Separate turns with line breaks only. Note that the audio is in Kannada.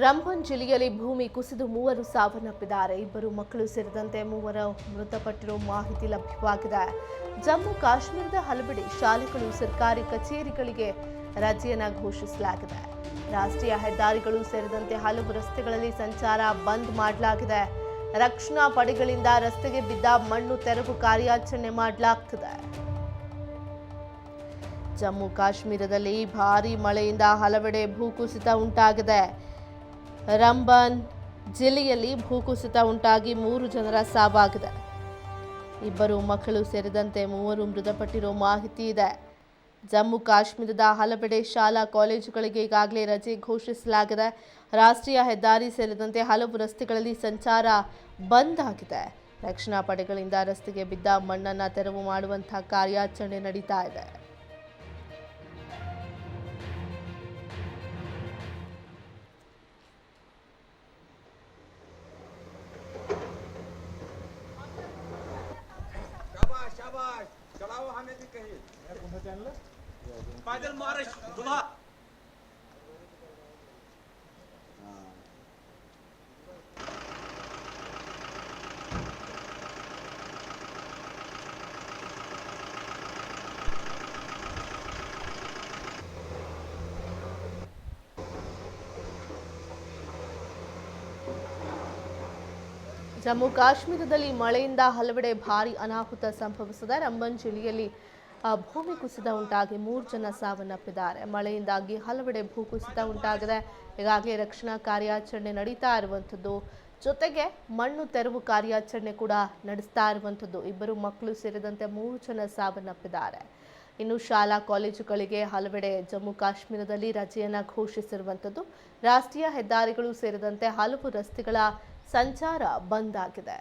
ರಂಬನ್ ಜಿಲ್ಲೆಯಲ್ಲಿ ಭೂಮಿ ಕುಸಿದು ಮೂವರು ಸಾವನ್ನಪ್ಪಿದ್ದಾರೆ. ಇಬ್ಬರು ಮಕ್ಕಳು ಸೇರಿದಂತೆ ಮೂವರು ಮೃತಪಟ್ಟಿರುವ ಮಾಹಿತಿ ಲಭ್ಯವಾಗಿದೆ. ಜಮ್ಮು ಕಾಶ್ಮೀರದ ಹಲವೆಡೆ ಶಾಲೆಗಳು, ಸರ್ಕಾರಿ ಕಚೇರಿಗಳಿಗೆ ರಜೆಯನ್ನು ಘೋಷಿಸಲಾಗಿದೆ. ರಾಷ್ಟ್ರೀಯ ಹೆದ್ದಾರಿಗಳು ಸೇರಿದಂತೆ ಹಲವು ರಸ್ತೆಗಳಲ್ಲಿ ಸಂಚಾರ ಬಂದ್ ಮಾಡಲಾಗಿದೆ. ರಕ್ಷಣಾ ಪಡೆಗಳಿಂದ ರಸ್ತೆಗೆ ಬಿದ್ದ ಮಣ್ಣು ತೆರವು ಕಾರ್ಯಾಚರಣೆ ಮಾಡಲಾಗ್ತಿದೆ. ಜಮ್ಮು ಕಾಶ್ಮೀರದಲ್ಲಿ ಭಾರೀ ಮಳೆಯಿಂದ ಹಲವೆಡೆ ಭೂಕುಸಿತ ಉಂಟಾಗಿದೆ. ರಂಬನ್ ಜಿಲ್ಲೆಯಲ್ಲಿ ಭೂಕುಸಿತ ಉಂಟಾಗಿ 3 ಜನರ ಸಾವಾಗಿದೆ. ಇಬ್ಬರು ಮಕ್ಕಳು ಸೇರಿದಂತೆ ಮೂವರು ಮೃತಪಟ್ಟಿರುವ ಮಾಹಿತಿ ಇದೆ. ಜಮ್ಮು ಕಾಶ್ಮೀರದ ಹಲವೆಡೆ ಶಾಲಾ ಕಾಲೇಜುಗಳಿಗೆ ಈಗಾಗಲೇ ರಜೆ ಘೋಷಿಸಲಾಗಿದೆ. ರಾಷ್ಟ್ರೀಯ ಹೆದ್ದಾರಿ ಸೇರಿದಂತೆ ಹಲವು ರಸ್ತೆಗಳಲ್ಲಿ ಸಂಚಾರ ಬಂದ್ ಆಗಿದೆ. ರಕ್ಷಣಾ ಪಡೆಗಳಿಂದ ರಸ್ತೆಗೆ ಬಿದ್ದ ಮಣ್ಣನ್ನು ತೆರವು ಮಾಡುವಂತಹ ಕಾರ್ಯಾಚರಣೆ ನಡೀತಾ ಇದೆ.
शाबाश चलाओ हमें भी कहिए पैदल मार्च दुल्हा
ಜಮ್ಮು ಕಾಶ್ಮೀರದಲ್ಲಿ ಮಳೆಯಿಂದ ಹಲವೆಡೆ ಭಾರೀ ಅನಾಹುತ ಸಂಭವಿಸಿದೆ. ರಂಬನ್ ಜಿಲ್ಲೆಯಲ್ಲಿ ಭೂಮಿ ಕುಸಿತ ಉಂಟಾಗಿ 3 ಜನ ಸಾವನ್ನಪ್ಪಿದ್ದಾರೆ. ಮಳೆಯಿಂದಾಗಿ ಹಲವೆಡೆ ಭೂಕುಸಿತ ಉಂಟಾಗಿದೆ. ಈಗಾಗಲೇ ರಕ್ಷಣಾ ಕಾರ್ಯಾಚರಣೆ ನಡೀತಾ ಇರುವಂಥದ್ದು, ಜೊತೆಗೆ ಮಣ್ಣು ತೆರವು ಕಾರ್ಯಾಚರಣೆ ಕೂಡ ನಡೆಸ್ತಾ ಇರುವಂಥದ್ದು. ಇಬ್ಬರು ಮಕ್ಕಳು ಸೇರಿದಂತೆ 3 ಜನ ಸಾವನ್ನಪ್ಪಿದ್ದಾರೆ. ಇನ್ನು ಶಾಲಾ ಕಾಲೇಜುಗಳಿಗೆ ಹಲವೆಡೆ ಜಮ್ಮು ಕಾಶ್ಮೀರದಲ್ಲಿ ರಜೆಯನ್ನು ಘೋಷಿಸಿರುವಂಥದ್ದು. ರಾಷ್ಟ್ರೀಯ ಹೆದ್ದಾರಿಗಳು ಸೇರಿದಂತೆ ಹಲವು ರಸ್ತೆಗಳ ಸಂಚಾರ ಬಂದ್ ಆಗಿದೆ.